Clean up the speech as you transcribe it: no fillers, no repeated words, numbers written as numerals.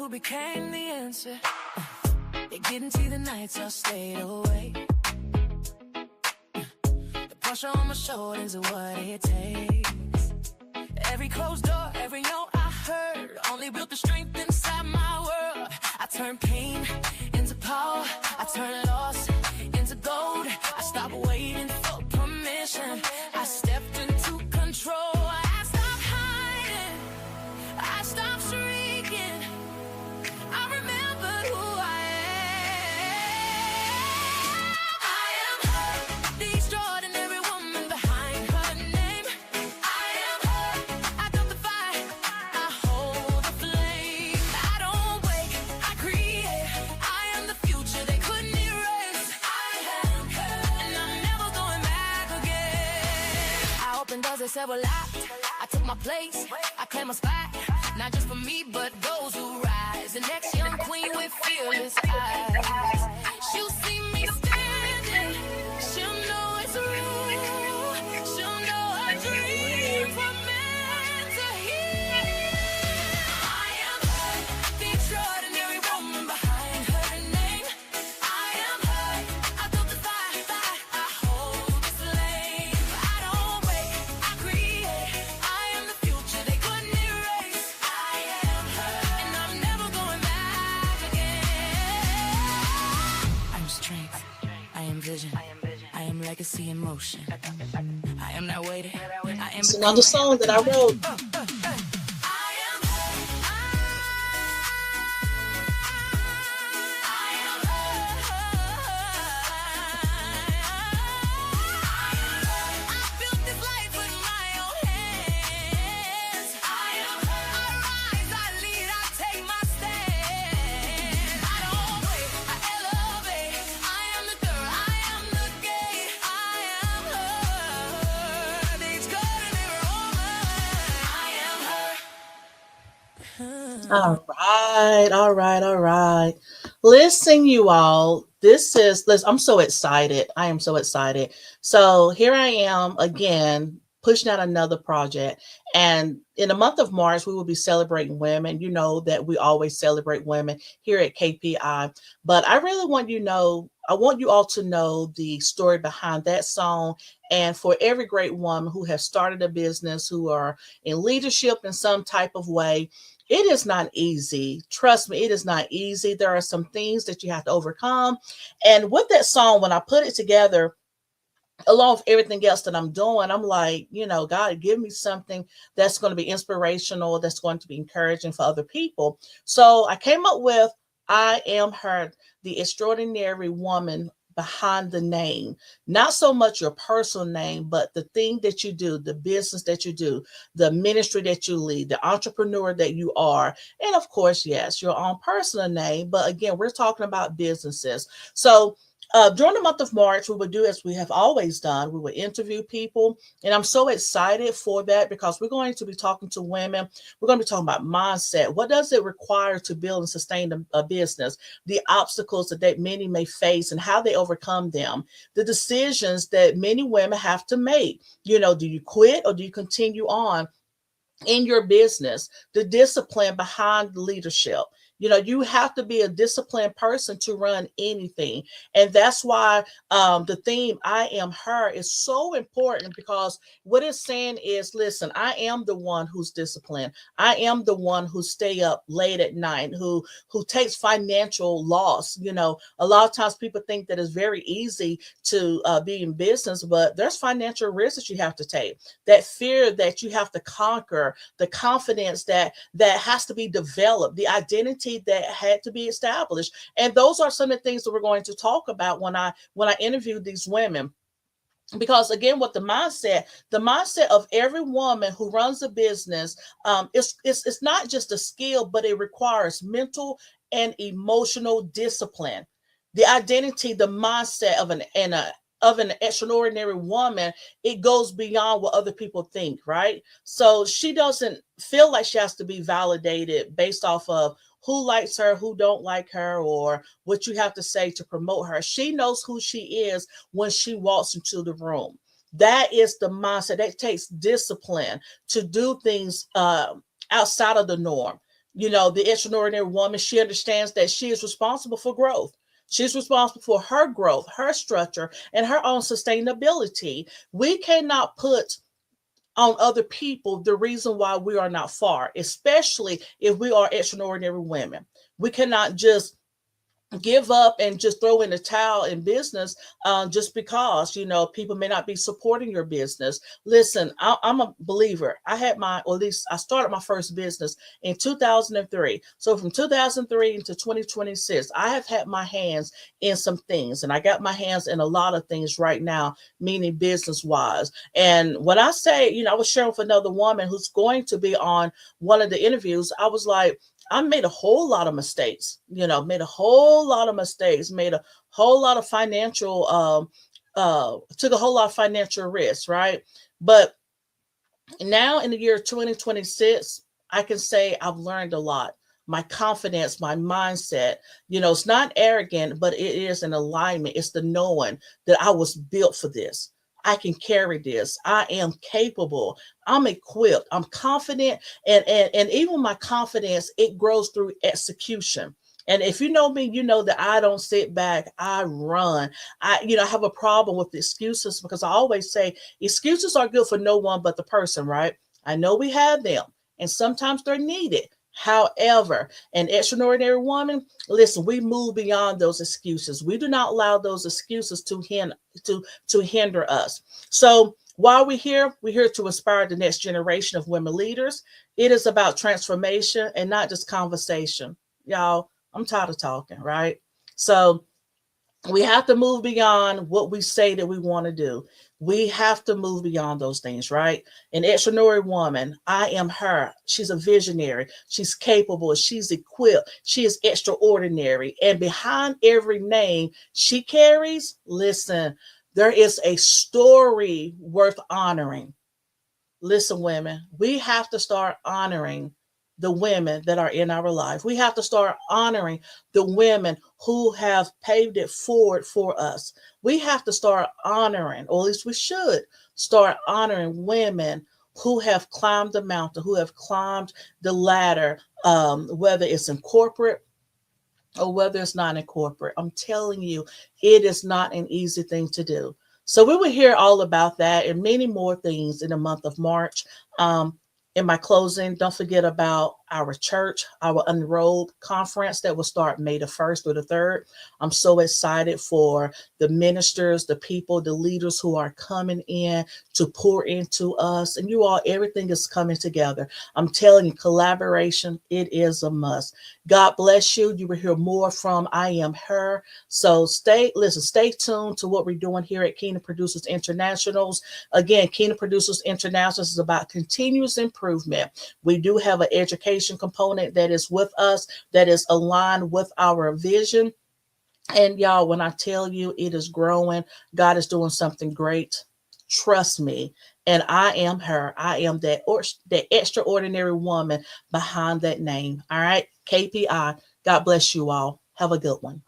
who became the answer. They didn't see the nights I stayed away. The pressure on my shoulders is what it takes. Every closed door, every no I heard only built the strength inside my world. I turned pain into power. I turned loss into gold. I stopped waiting for permission. I stepped into control. I stopped hiding. I stopped shrinking. I remember who I am. I am her, the extraordinary woman behind her name. I am her. I got the fire. I hold the flame. I don't wait. I create. I am the future they couldn't erase. I am her, and I'm never going back again. I opened doors that said were locked. I took my place. I claimed my spot. Not just for me, but those who rise. The next young queen with fearless eyes. She'll see me standing. She'll know it's real. She'll know I dream for men to hear. I am her, the extraordinary woman behind her name. I am her. I built the fire. I hold the flame. I don't wait. I create. I am the future they couldn't erase. I am her, and I'm never going back again. I'm strength. I am vision. I am legacy in motion. I am not waiting. I am It's another song that I wrote. I am her. I am her. I built this life with my own hands. I am her. I rise, I lead, I take my stand. I don't wait, I elevate. I am the girl, I am the gate. I am her, the extraordinary woman. I am her. All right. Listen, you all. Listen, I'm so excited. I am so excited. So here I am again, pushing out another project. And in the month of March, we will be celebrating women. You know that we always celebrate women here at KPI. But I really want I want you all to know the story behind that song. And for every great woman who has started a business, who are in leadership in some type of way, it is not easy. Trust me, it is not easy. There are some things that you have to overcome. And with that song, when I put it together, along with everything else that I'm doing, I'm like, God, give me something that's going to be inspirational, that's going to be encouraging for other people. So I came up with I Am Her, the extraordinary woman behind the name. Not so much your personal name, but the thing that you do, the business that you do, the ministry that you lead, the entrepreneur that you are. And of course, yes, your own personal name. But again, we're talking about businesses. So during the month of March, we would do as we have always done. We would interview people. And I'm so excited for that because we're going to be talking to women. We're going to be talking about mindset. What does it require to build and sustain a business? The obstacles that many may face and how they overcome them. The decisions that many women have to make. Do you quit or do you continue on in your business? The discipline behind leadership. You have to be a disciplined person to run anything. And that's why the theme, I Am Her, is so important because what it's saying is, listen, I am the one who's disciplined. I am the one who stay up late at night, who takes financial loss. A lot of times people think that it's very easy to be in business, but there's financial risks that you have to take. That fear that you have to conquer, the confidence that has to be developed, the identity that had to be established. And those are some of the things that we're going to talk about when I interviewed these women. Because again, what the mindset of every woman who runs a business, it's not just a skill, but it requires mental and emotional discipline. The identity, the mindset of an extraordinary woman, it goes beyond what other people think, right? So she doesn't feel like she has to be validated based off of who likes her, who don't like her, or what you have to say to promote her. She knows who she is when she walks into the room. That is the mindset. That takes discipline to do things outside of the norm. The extraordinary woman, she understands that she is responsible for growth. She's responsible for her growth, her structure, and her own sustainability. We cannot put on other people the reason why we are not far, especially if we are extraordinary women. We cannot just give up and just throw in the towel in business, just because people may not be supporting your business. Listen, I'm a believer. I had or at least I started my first business in 2003. So from 2003 into 2026, I have had my hands in some things, and I got my hands in a lot of things right now, meaning business wise. And when I say, I was sharing with another woman who's going to be on one of the interviews, I was like, I made a whole lot of mistakes, made a whole lot of mistakes, made a whole lot of financial, took a whole lot of financial risks, right? But now in the year 2026, I can say I've learned a lot. My confidence, my mindset, it's not arrogant, but it is an alignment. It's the knowing that I was built for this. I can carry this. I am capable. I'm equipped. I'm confident. And even my confidence, it grows through execution. And if you know me, you know that I don't sit back. I run. I have a problem with excuses, because I always say excuses are good for no one but the person, right? I know we have them, and sometimes they're needed. However, an extraordinary woman, listen, we move beyond those excuses. We do not allow those excuses to hinder us. So while we're here to inspire the next generation of women leaders. It is about transformation and not just conversation. Y'all, I'm tired of talking, right? So we have to move beyond what we say that we want to do. We have to move beyond those things, right? An extraordinary woman, I am her. She's a visionary. She's capable. She's equipped. She is extraordinary. And behind every name she carries, listen, there is a story worth honoring. Listen, women, we have to start honoring the women that are in our life. We have to start honoring the women who have paved it forward for us. We have to start honoring, or at least we should start honoring women who have climbed the mountain, who have climbed the ladder, whether it's in corporate or whether it's not in corporate. I'm telling you, it is not an easy thing to do. So we will hear all about that and many more things in the month of March. In my closing, don't forget about our church, our Unrolled conference that will start May the 1st through the 3rd. I'm so excited for the ministers, the people, the leaders who are coming in to pour into us. And you all, everything is coming together. I'm telling you, collaboration, it is a must. God bless you. You will hear more from I Am Her. So stay tuned to what we're doing here at Kingdom Producers Internationals. Again, Kingdom Producers Internationals is about continuous improvement. We do have an education component that is with us, that is aligned with our vision. And y'all, when I tell you it is growing, God is doing something great. Trust me. And I am her. I am that extraordinary woman behind that name. All right. KPI. God bless you all. Have a good one.